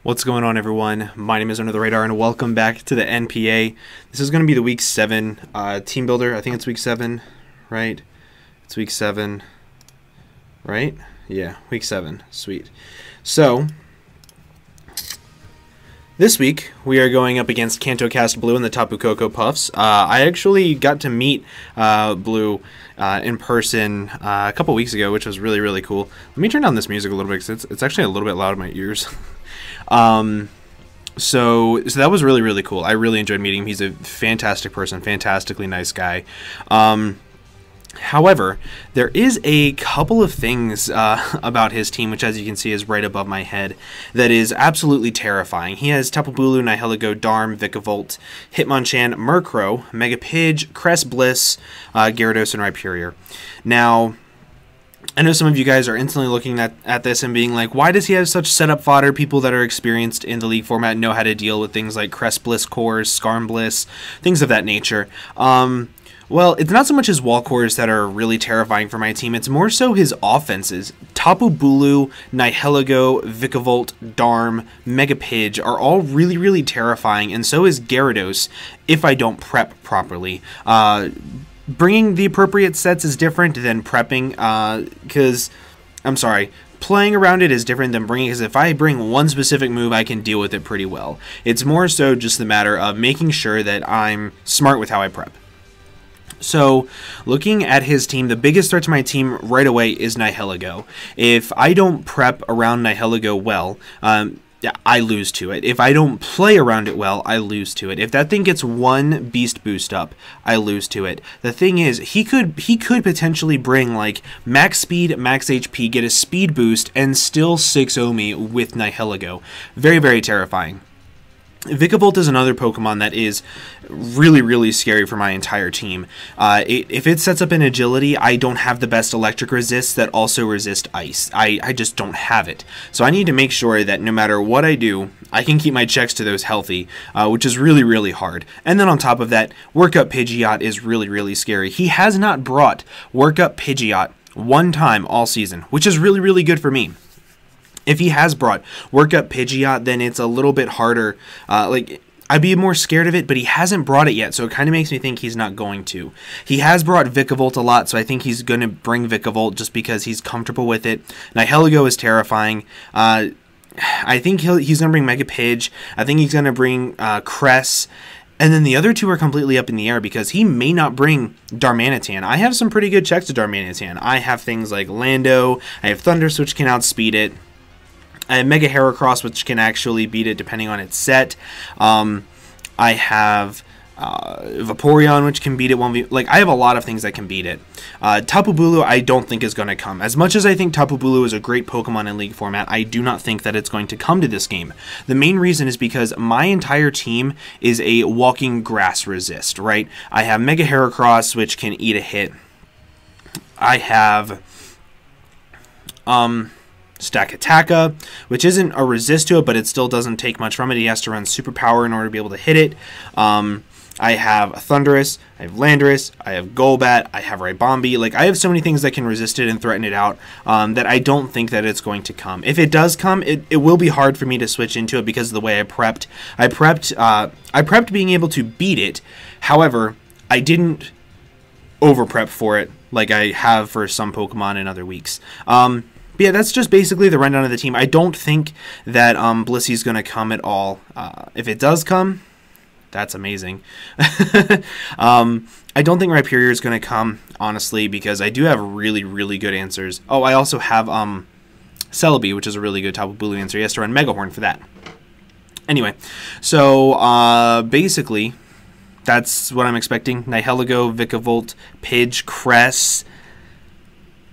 What's going on, everyone? My name is UnderTheRadar, and welcome back to the NPA. This is going to be the Week 7 team builder. I think it's Week 7, right? It's Week 7, right? Yeah, Week 7. Sweet. So, this week, we are going up against KantoCastBlue and the Tapu Koko Puffs. I actually got to meet Blue in person a couple weeks ago, which was really, really cool. Let me turn down this music a little bit, because it's actually a little bit loud in my ears. So that was really, really cool. I really enjoyed meeting him. He's a fantastic person, fantastically nice guy. However, there is a couple of things about his team, which, as you can see, is right above my head, that is absolutely terrifying. He has Tapu Bulu, Nihilego, Darm, Vikavolt, Hitmonchan, Murkrow, Megapidge, Crest Bliss, Gyarados, and Rhyperior. Now, I know some of you guys are instantly looking at this and being like, why does he have such setup fodder? People that are experienced in the league format know how to deal with things like Crest Bliss cores, Skarm Bliss, things of that nature. Well, it's not so much his wall cores that are really terrifying for my team. It's more so his offenses. Tapu Bulu, Nihilego, Vikavolt, Darm, Megapidge are all really, really terrifying, and so is Gyarados if I don't prep properly. Bringing the appropriate sets is different than prepping, because, I'm sorry, playing around it is different than bringing, because if I bring one specific move, I can deal with it pretty well. It's more so just the matter of making sure that I'm smart with how I prep. So, looking at his team, the biggest threat to my team right away is Nihilego. If I don't prep around Nihilego well, I lose to it. If I don't play around it well, I lose to it. If that thing gets one beast boost up, I lose to it. The thing is, he could potentially bring like max speed, max HP, get a speed boost, and still 6-0 me with Nihilego. Very, very terrifying. Vikavolt is another Pokemon that is really, really scary for my entire team. If it sets up an agility, I don't have the best electric resists that also resist ice. I just don't have it. So I need to make sure that no matter what I do, I can keep my checks to those healthy, which is really, really hard. And then on top of that, Workup Pidgeot is really, really scary. He has not brought Workup Pidgeot one time all season, which is really, really good for me. If he has brought Workup Pidgeot, then it's a little bit harder. I'd be more scared of it, but he hasn't brought it yet, so it kind of makes me think he's not going to. He has brought Vikavolt a lot, so I think he's going to bring Vikavolt just because he's comfortable with it. Nihilego is terrifying. I think he's going to bring Megapidge. I think he's going to bring Cress. And then the other two are completely up in the air because he may not bring Darmanitan. I have some pretty good checks to Darmanitan. I have things like Lando. I have Thundurus, which can outspeed it. I have Mega Heracross, which can actually beat it depending on its set. I have Vaporeon, which can beat it 1v. Like, I have a lot of things that can beat it. Tapu Bulu, I don't think is going to come. As much as I think Tapu Bulu is a great Pokemon in League format, I do not think that it's going to come to this game. The main reason is because my entire team is a walking grass resist, right? I have Mega Heracross, which can eat a hit. I have Stakataka, which isn't a resist to it, but it still doesn't take much from it. He has to run Superpower in order to be able to hit it. I have Thundurus, I have Landorus, I have Golbat, I have Ribombee. Like, I have so many things that can resist it and threaten it out that I don't think that it's going to come. If it does come, it will be hard for me to switch into it because of the way I prepped. I prepped being able to beat it. However, I didn't over-prep for it like I have for some Pokemon in other weeks. But yeah, that's just basically the rundown of the team. I don't think that Blissey's going to come at all. If it does come, that's amazing. I don't think Rhyperior is going to come, honestly, because I do have really, really good answers. Oh, I also have Celebi, which is a really good Tapu Bulu answer. He has to run Megahorn for that. Anyway, so basically, that's what I'm expecting. Nihilego, Vikavolt, Pidge, Cress,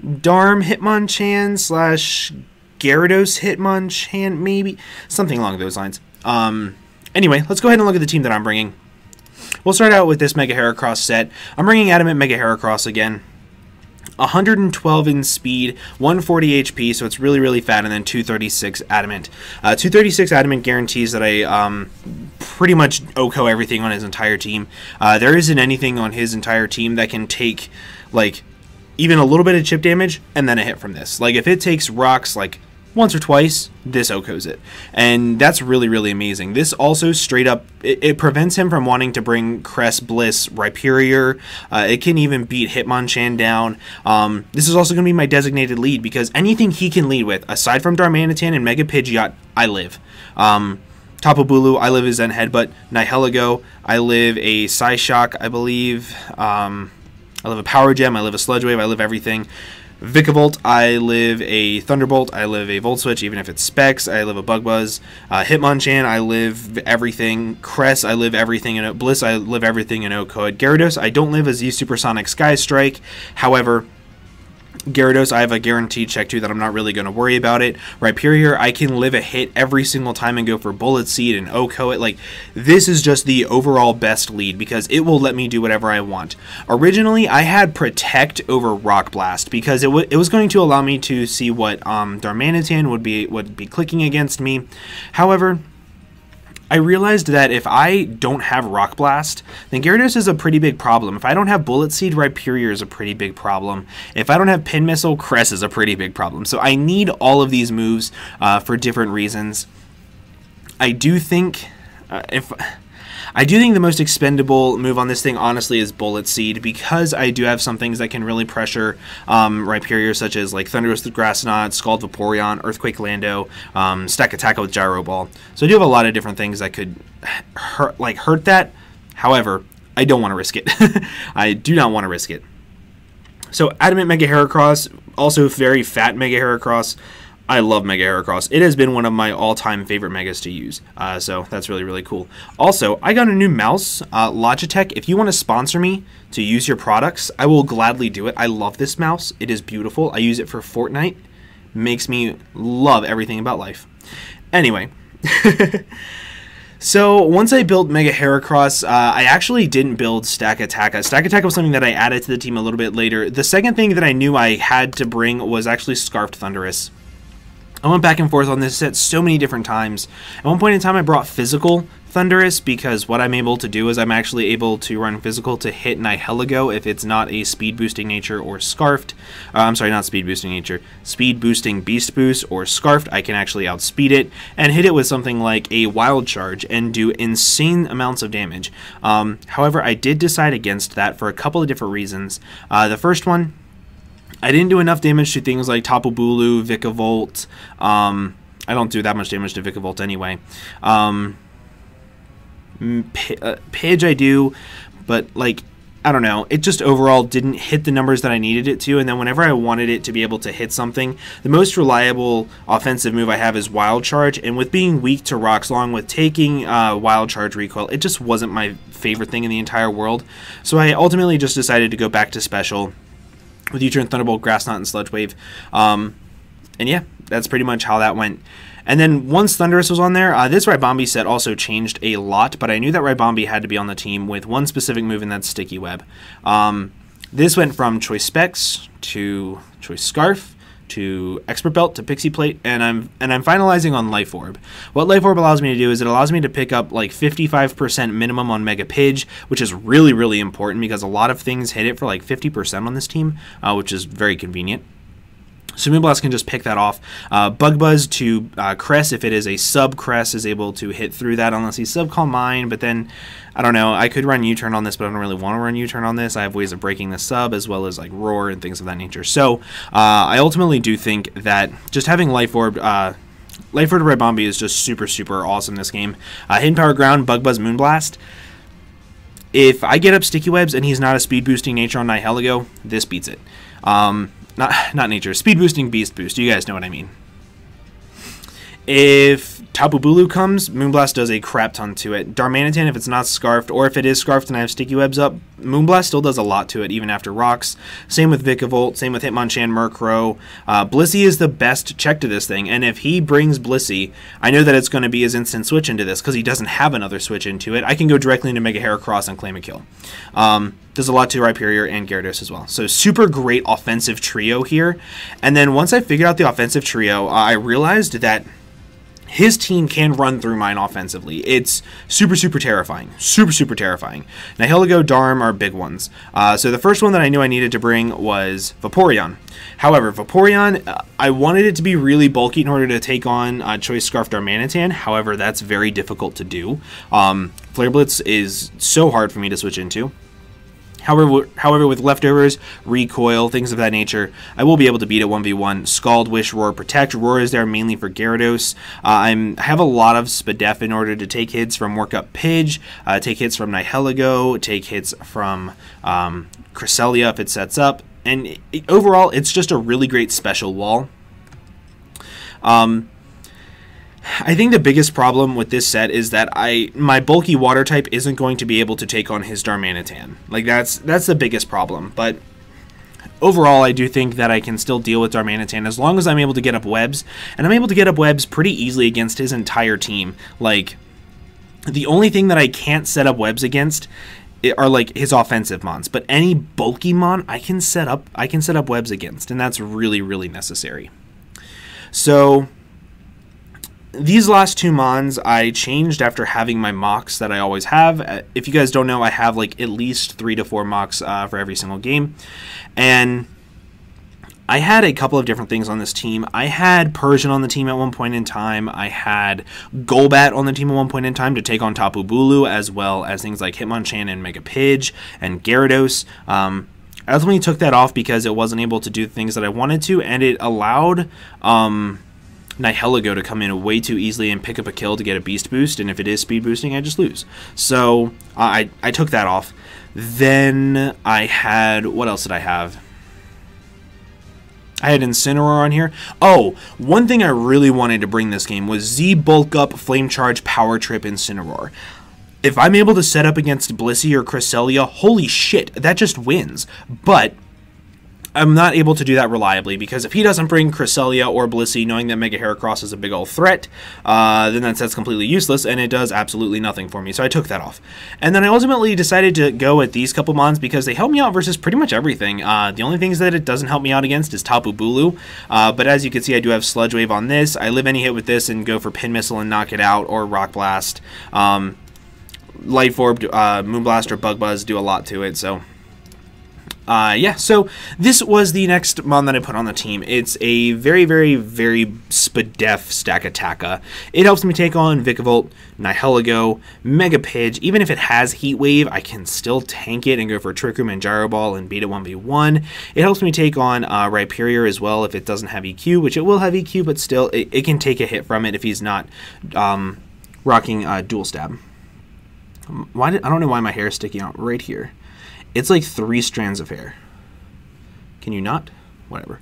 Darm Hitmonchan / Gyarados Hitmonchan, maybe? Something along those lines. Anyway, let's go ahead and look at the team that I'm bringing. We'll start out with this Mega Heracross set. I'm bringing Adamant Mega Heracross again. 112 in speed, 140 HP, so it's really, really fat, and then 236 Adamant. 236 Adamant guarantees that I pretty much OHKO everything on his entire team. There isn't anything on his entire team that can take, like, even a little bit of chip damage and then a hit from this. Like, if it takes rocks like once or twice, this OHKOs it. And that's really, really amazing. This also straight up, it prevents him from wanting to bring Cress, Bliss, Rhyperior. It can even beat Hitmonchan down. This is also going to be my designated lead, because anything he can lead with, aside from Darmanitan and Mega Pidgeot, I live. Tapu Bulu, I live a Zen Headbutt. Nihilego, I live a Psyshock, I believe. I live a Power Gem, I live a Sludge Wave, I live everything. Vikavolt, I live a Thunderbolt, I live a Volt Switch, even if it's Specs, I live a Bug Buzz. Hitmonchan, I live everything. Cress, I live everything in Bliss, I live everything in OHKO. Gyarados, I don't live a Z Supersonic Sky Strike. However, Gyarados, I have a guaranteed check to that I'm not really going to worry about it. Rhyperior, I can live a hit every single time and go for Bullet Seed and OHKO it. Like, this is just the overall best lead because it will let me do whatever I want. Originally, I had Protect over Rock Blast because it was going to allow me to see what Darmanitan would be clicking against me. However, I realized that if I don't have Rock Blast, then Gyarados is a pretty big problem. If I don't have Bullet Seed, Rhyperior is a pretty big problem. If I don't have Pin Missile, Cress is a pretty big problem. So I need all of these moves for different reasons. I do think the most expendable move on this thing, honestly, is Bullet Seed, because I do have some things that can really pressure Rhyperior, such as like Thundurus the Grass Knot, Scald Vaporeon, Earthquake Lando, Stakataka with Gyro Ball. So I do have a lot of different things that could hurt that. However, I don't want to risk it. I do not want to risk it. So Adamant Mega Heracross, also very fat Mega Heracross. I love Mega Heracross. It has been one of my all-time favorite Megas to use, so that's really, really cool. Also, I got a new mouse, Logitech. If you want to sponsor me to use your products, I will gladly do it. I love this mouse. It is beautiful. I use it for Fortnite. Makes me love everything about life. Anyway, so once I built Mega Heracross, I actually didn't build Stakataka. Stakataka was something that I added to the team a little bit later. The second thing that I knew I had to bring was actually Scarfed Thundurus. I went back and forth on this set so many different times. At one point in time, I brought Physical Thundurus because what I'm able to do is I'm actually able to run Physical to hit Nihilego if it's not a Speed Boosting Nature or Scarfed. I'm sorry, not Speed Boosting Nature. Speed Boosting Beast Boost or Scarfed, I can actually outspeed it and hit it with something like a Wild Charge and do insane amounts of damage. However, I did decide against that for a couple of different reasons. The first one, I didn't do enough damage to things like Tapu Bulu, Vikavolt. I don't do that much damage to Vikavolt anyway. Pidge I do, but like, I don't know. It just overall didn't hit the numbers that I needed it to, and then whenever I wanted it to be able to hit something, the most reliable offensive move I have is Wild Charge, and with being weak to rocks along with taking Wild Charge recoil, it just wasn't my favorite thing in the entire world. So I ultimately just decided to go back to Special with U-Turn, Thunderbolt, Grass Knot, and Sludge Wave. And yeah, that's pretty much how that went. And then once Thundurus was on there, this Ribombee set also changed a lot, but I knew that Ribombee had to be on the team with one specific move, and that's Sticky Web. This went from Choice Specs to Choice Scarf to Expert Belt to Pixie Plate, and I'm finalizing on Life Orb. What Life Orb allows me to do is it allows me to pick up like 55% minimum on Mega Pidge, which is really, really important because a lot of things hit it for like 50% on this team, which is very convenient. So Moonblast can just pick that off. Bug Buzz to Cress, if it is a sub, Cress is able to hit through that unless he's sub-call mine, but then, I don't know, I could run U-Turn on this, but I don't really want to run U-Turn on this. I have ways of breaking the sub as well as like Roar and things of that nature. So I ultimately do think that just having Life Orb, Life Orb to Ribombee is just super, super awesome this game. Hidden Power Ground, Bug Buzz, Moonblast. If I get up Sticky Webs and he's not a speed boosting nature on Nihilego, this beats it. Not nature, speed boosting beast boost. You guys know what I mean. If Tapu Bulu comes, Moonblast does a crap ton to it. Darmanitan, if it's not Scarfed, or if it is Scarfed and I have Sticky Webs up, Moonblast still does a lot to it, even after rocks. Same with Vikavolt, same with Hitmonchan, Murkrow. Blissey is the best check to this thing, and if he brings Blissey, I know that it's going to be his instant switch into this, because he doesn't have another switch into it. I can go directly into Mega Heracross and claim a kill. Does a lot to Rhyperior and Gyarados as well. So super great offensive trio here. And then once I figured out the offensive trio, I realized that his team can run through mine offensively. It's super, super terrifying. Super, super terrifying. Nihilego, Darm are big ones. So the first one that I knew I needed to bring was Vaporeon. However, Vaporeon, I wanted it to be really bulky in order to take on Choice Scarf Darmanitan. However, that's very difficult to do. Flare Blitz is so hard for me to switch into. However, with leftovers, recoil, things of that nature, I will be able to beat it 1v1. Scald, Wish, Roar, Protect. Roar is there mainly for Gyarados. I have a lot of Spadef in order to take hits from Workup Pidge, take hits from Nihilego, take hits from Cresselia if it sets up. And overall, it's just a really great special wall. I think the biggest problem with this set is that my bulky water type isn't going to be able to take on his Darmanitan. Like that's the biggest problem. But overall, I do think that I can still deal with Darmanitan as long as I'm able to get up webs, and I'm able to get up webs pretty easily against his entire team. Like the only thing that I can't set up webs against are like his offensive mons, but any bulky mon I can set up webs against, and that's really, really necessary. So these last two mons I changed after having my mocks that I always have. If you guys don't know, I have like at least 3 to 4 mocks for every single game. And I had a couple of different things on this team. I had Persian on the team at one point in time. I had Golbat on the team at one point in time to take on Tapu Bulu, as well as things like Hitmonchan and Mega Pidge and Gyarados. I ultimately took that off because it wasn't able to do things that I wanted to, and it allowed Nihilego to come in way too easily and pick up a kill to get a beast boost, and if it is speed boosting, I just lose. So I took that off. Then I had, what else did I have? I had Incineroar on here. Oh, one thing I really wanted to bring this game was Z Bulk Up Flame Charge Power Trip Incineroar. If I'm able to set up against Blissey or Cresselia, holy shit, that just wins. But I'm not able to do that reliably, because if he doesn't bring Cresselia or Blissey, knowing that Mega Heracross is a big old threat, then that set's completely useless, and it does absolutely nothing for me, so I took that off. And then I ultimately decided to go with these couple mons because they help me out versus pretty much everything. The only things that it doesn't help me out against is Tapu Bulu, but as you can see, I do have Sludge Wave on this. I live any hit with this and go for Pin Missile and knock it out, or Rock Blast. Life Orb, Moonblast, or Bug Buzz do a lot to it, so yeah, so this was the next mon that I put on the team. It's a very, very, very Spadef Stakataka. It helps me take on Vikavolt, Nihilego, Mega Pidge. Even if it has Heat Wave, I can still tank it and go for Trick Room and Gyro Ball and beat it 1v1. It helps me take on Rhyperior as well if it doesn't have EQ, which it will have EQ, but still, it can take a hit from it if he's not rocking Dual Stab. I don't know why my hair is sticking out right here. It's like 3 strands of hair. Can you not? Whatever.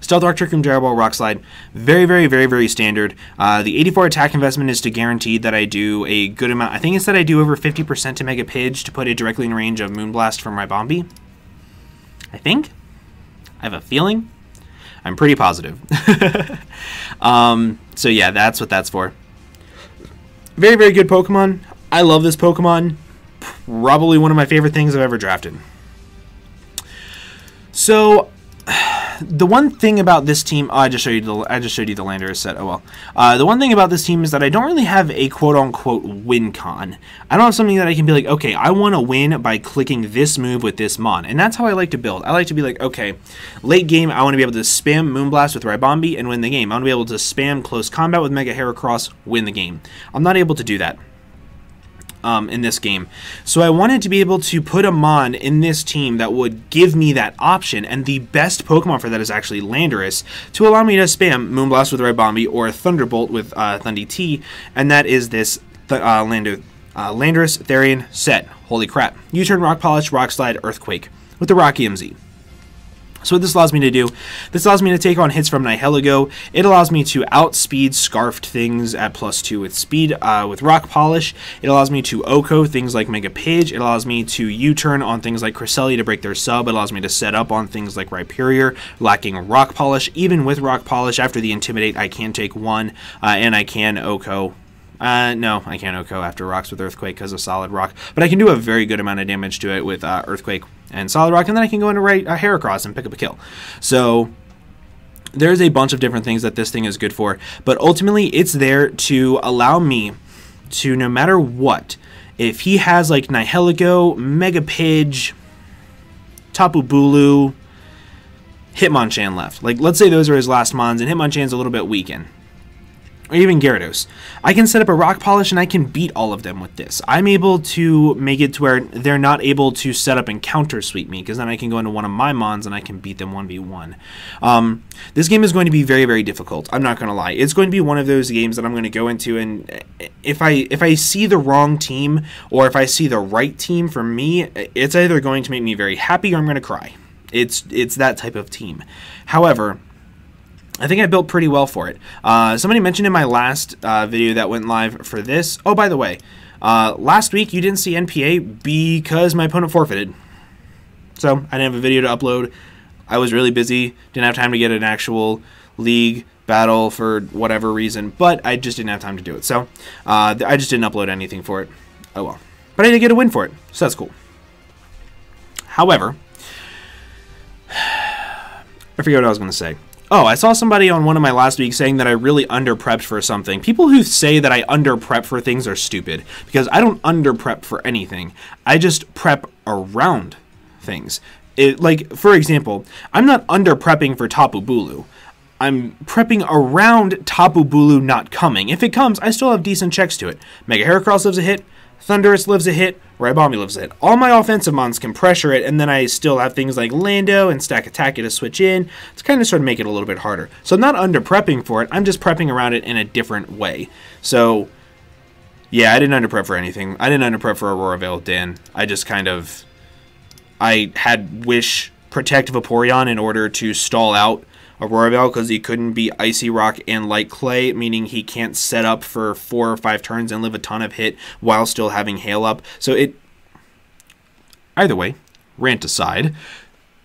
Stealth Rock, Trick Room, Gyro Ball, Rock Slide. Very, very, very, very standard. The 84 attack investment is to guarantee that I do a good amount. I think it's that I do over 50% to Mega Pidge to put it directly in range of Moonblast from Ribombee. I think. I have a feeling. I'm pretty positive. So yeah, that's what that's for. Very, very good Pokemon. I love this Pokemon. Probably one of my favorite things I've ever drafted. So the one thing about this team, I just showed you the Landorus set. Oh well. The one thing about this team is that I don't really have a quote-unquote win con. I don't have something that I can be like, okay, I want to win by clicking this move with this mon, and that's how I like to build. I like to be like, okay, late game, I want to be able to spam Moonblast with Ribombee and win the game. I want to be able to spam Close Combat with Mega Heracross, win the game. I'm not able to do that in this game. So I wanted to be able to put a mon in this team that would give me that option, and the best Pokemon for that is actually Landorus, to allow me to spam Moonblast with Ribombee or Thunderbolt with Thundy-T, and that is this Landorus-Therian set. Holy crap. U-Turn, Rock Polish, Rock Slide, Earthquake with the Rock EMZ. So what this allows me to do, this allows me to take on hits from Nihilego. It allows me to outspeed Scarfed things at +2 with speed with Rock Polish. It allows me to OHKO things like Mega Pidge. It allows me to U-turn on things like Cresselia to break their sub. It allows me to set up on things like Rhyperior, lacking Rock Polish. Even with Rock Polish, after the Intimidate, I can take 1, and I can OHKO. No, I can't OHKO after Rocks with Earthquake because of Solid Rock, but I can do a very good amount of damage to it with Earthquake and Solid Rock, and then I can go into Heracross and pick up a kill. So there's a bunch of different things that this thing is good for, but ultimately it's there to allow me to, no matter what, if he has like Nihilego, Megapidge, Tapu Bulu, Hitmonchan left, like let's say those are his last mons and Hitmonchan's a little bit weakened, or even Gyarados, I can set up a Rock Polish and I can beat all of them with this. I'm able to make it to where they're not able to set up and counter sweep me, because then I can go into one of my mons and I can beat them 1v1. This game is going to be very, very difficult. I'm not going to lie. It's going to be one of those games that I'm going to go into, and if I see the wrong team or if I see the right team for me, it's either going to make me very happy or I'm going to cry. It's that type of team. However, I think I built pretty well for it. Somebody mentioned in my last video that went live for this. Oh, by the way, last week you didn't see NPA because my opponent forfeited. So I didn't have a video to upload. I was really busy. Didn't have time to get an actual league battle for whatever reason. But I just didn't have time to do it. So I just didn't upload anything for it. Oh well. But I did get a win for it. So that's cool. However, I forget what I was going to say. Oh, I saw somebody on one of my last weeks saying that I really under-prepped for something. People who say that I under-prep for things are stupid, because I don't under-prep for anything. I just prep around things. Like, for example, I'm not under-prepping for Tapu Bulu. I'm prepping around Tapu Bulu not coming. If it comes, I still have decent checks to it. Mega Heracross lives a hit. Thundurus lives a hit, Ribombee lives a hit. All my offensive mons can pressure it, and then I still have things like Lando and Stakataka to switch in. It's kind of sort of make it a little bit harder. So I'm not under-prepping for it, I'm just prepping around it in a different way. So, yeah, I didn't under-prep for anything. I didn't under-prep for Aurora Veil Dan. I just kind of... I had Wish Protect Vaporeon in order to stall out Aurora Veil, because he couldn't be Icy Rock and Light Clay, meaning he can't set up for 4 or 5 turns and live a ton of hit while still having Hail up. So it... Either way, rant aside,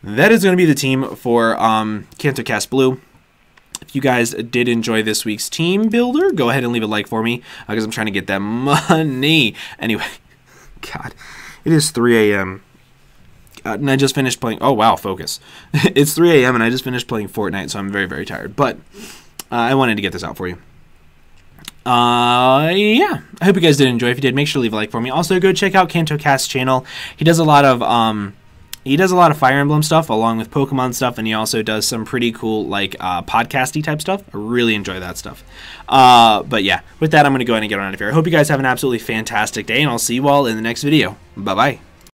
that is going to be the team for KantoCastBlue. If you guys did enjoy this week's team builder, go ahead and leave a like for me, because I'm trying to get that money. Anyway, God, it is 3 a.m. And I just finished playing... Oh, wow, focus. It's 3 a.m. and I just finished playing Fortnite, so I'm very, very tired. But I wanted to get this out for you. Yeah. I hope you guys did enjoy. If you did, make sure to leave a like for me. Also, go check out KantoCast's channel. He does a lot of... Fire Emblem stuff along with Pokemon stuff, and he also does some pretty cool, like, podcasty type stuff. I really enjoy that stuff. But yeah, with that, I'm going to go ahead and get on out of here. I hope you guys have an absolutely fantastic day, and I'll see you all in the next video. Bye-bye.